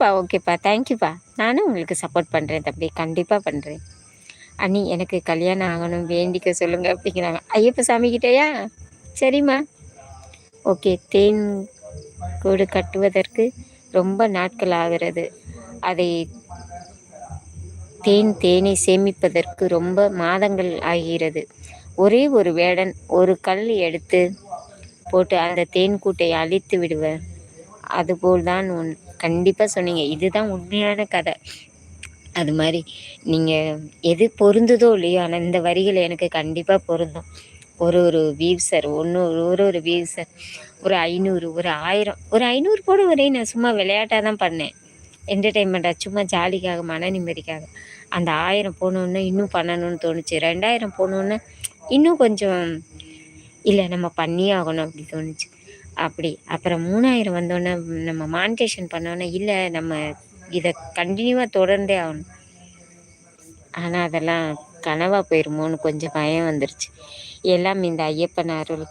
ஓகேப்பா, ஓகேப்பா. தேங்க்யூப்பா. நானும் உங்களுக்கு சப்போர்ட் பண்ணுறேன் தம்பி. கண்டிப்பா பண்ணுறேன். அண்ணி எனக்கு கல்யாணம் ஆகணும் வேண்டிக்க சொல்லுங்க அப்படிங்கிறாங்க. ஐயப்ப சாமிகிட்டயா? சரிம்மா. ஓகே. தேன் கூடு கட்டுவதற்கு ரொம்ப நாட்கள் ஆகிறது. அதை தேனை சேமிப்பதற்கு ரொம்ப மாதங்கள் ஆகிறது. ஒரே ஒரு வேடன் ஒரு கல் எடுத்து போட்டு அந்த தேன் கூட்டை அழித்து விடுவர். அதுபோல் தான் கண்டிப்பா சொன்னீங்க. இதுதான் உண்மையான கதை. அது மாரி நீங்க எது பொருந்துதோ இல்லையோ, ஆனா இந்த வரிகள் எனக்கு கண்டிப்பா பொருந்தும். ஒரு வியூஸர் ஒரு வியூஸர் ஒரு 500 ஒரு 1000 ஒரு 500 போட வரையும் நான் சும்மா விளையாட்டா தான் பண்ணேன். என்டர்டெயின்மெண்ட்டா சும்மா ஜாலிக்காக, மன நிம்மதிக்காக. அந்த 1000 போனோனே இன்னும் பண்ணணும்னு தோணுச்சு. 2000 போனோனே இன்னும் கொஞ்சம் இல்ல நம்ம பண்ணியே ஆகணும் அப்படி தோணுச்சு. அப்படி. அப்புறம் 3000 வந்தோனே நம்ம மானிட்டேஷன் பண்ணோனே, இல்ல நம்ம இத கன்டினியூவா தொடர்ந்தே ஆகணும். ஆனா அதெல்லாம் கனவா போயிருமோன்னு கொஞ்சம் பயம் வந்துருச்சு. எல்லாம் இந்த ஐயப்பன் அருள்